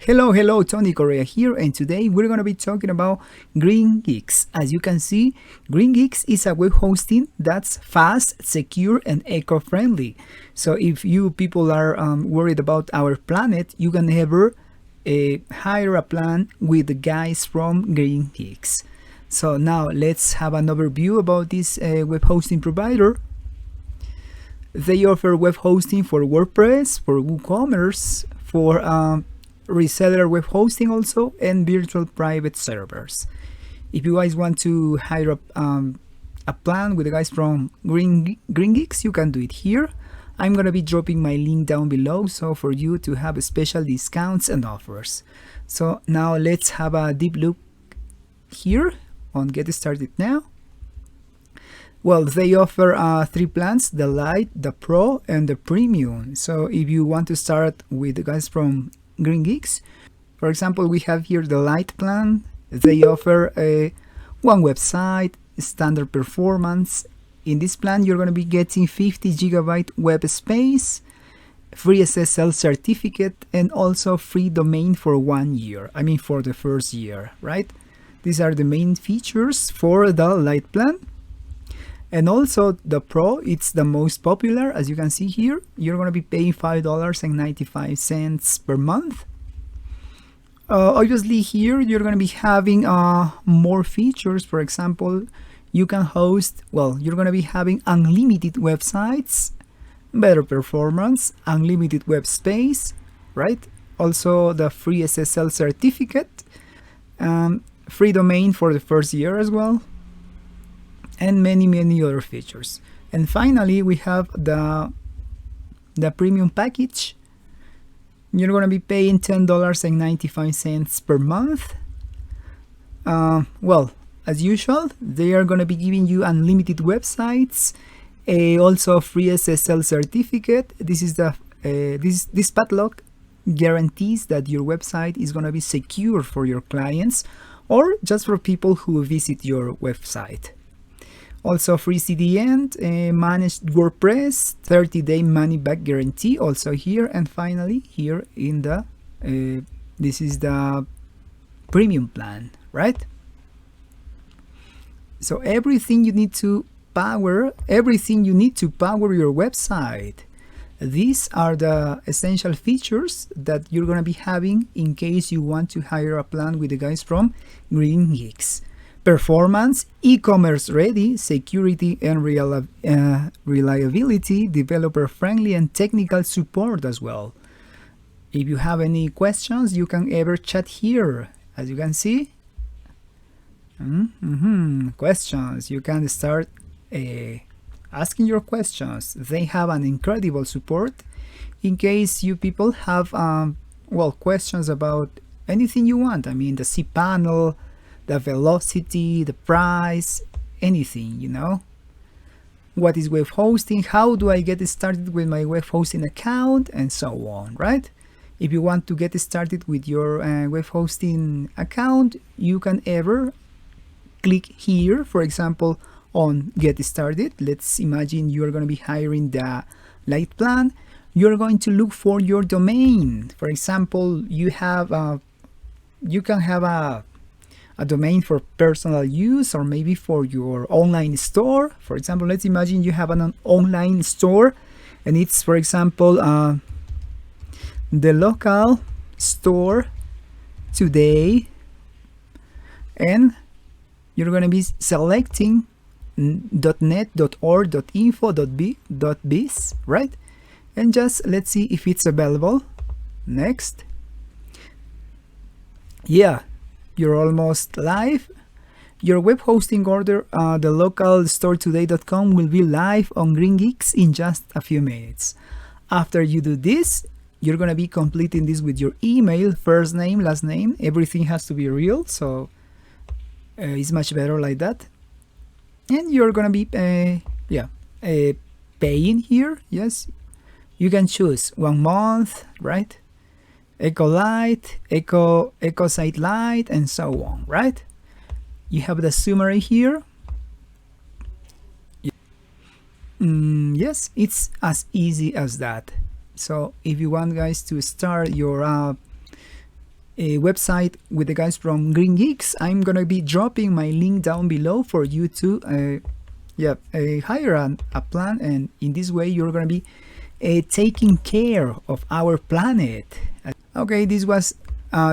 Hello, Tony Correa here, and today we're going to be talking about GreenGeeks. As you can see, GreenGeeks is a web hosting that's fast, secure, and eco-friendly. So if you people are worried about our planet, you can never hire a plan with the guys from GreenGeeks. So now let's have an overview about this web hosting provider. They offer web hosting for WordPress, for WooCommerce, for reseller web hosting also, and virtual private servers. If you guys want to hire a plan with the guys from GreenGeeks, you can do it here. I'm gonna be dropping my link down below, so for you to have special discounts and offers. So now let's have a deep look here on Get Started Now. Well, they offer 3 plans: the Lite, the Pro, and the Premium. So if you want to start with the guys from GreenGeeks, for example, we have here the Lite plan. They offer one website, standard performance. In this plan, you're going to be getting 50 gigabyte web space, free SSL certificate, and also free domain for 1 year. I mean, for the first year, right? These are the main features for the Lite plan. And also the Pro, it's the most popular. As you can see here, you're going to be paying $5.95 per month. Obviously here you're going to be having more features. For example, you can host, well, you're going to be having unlimited websites, better performance, unlimited web space, right? Also the free SSL certificate, free domain for the first year as well, and many other features. And finally, we have the premium package. You're going to be paying $10.95 per month. Well, as usual, they are going to be giving you unlimited websites, also free SSL certificate. This is the this padlock guarantees that your website is going to be secure for your clients or just for people who visit your website. Also free CDN, managed WordPress, 30-day money-back guarantee also here. And finally here in the this is the premium plan, right? So everything you need to power your website. These are the essential features that you're gonna be having in case you want to hire a plan with the guys from GreenGeeks. Performance, e-commerce ready, security and reliability, developer friendly, and technical support as well. If you have any questions, you can ever chat here. As you can see, questions, you can start asking your questions. They have an incredible support in case you people have well, questions about anything you want. I mean, the cPanel, the velocity, the price, anything, you know. What is web hosting? How do I get started with my web hosting account? And so on, right? If you want to get started with your web hosting account, you can ever click here, for example, on Get Started. Let's imagine you are going to be hiring the Lite plan. You're going to look for your domain. For example, you can have a domain for personal use or maybe for your online store. For example, let's imagine you have an online store and it's, for example, the local store today, and you're going to be selecting .net, .org, .info, .biz, right? And just let's see if it's available. Next. Yeah, you're almost live. Your web hosting order, the local store today.com, will be live on GreenGeeks in just a few minutes. After you do this, you're going to be completing this with your email, first name, last name. Everything has to be real, so it's much better like that. And you're going to be paying here. Yes, you can choose 1 month, right? Eco Lite, Eco Site Lite, and so on, right? You have the summary here. Yes, it's as easy as that. So if you want guys to start your website with the guys from GreenGeeks. I'm gonna be dropping my link down below for you to hire a plan, and in this way you're gonna be taking care of our planet. Okay, this was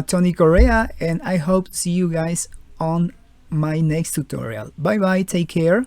Tony Correa, and I hope to see you guys on my next tutorial. Bye bye, take care.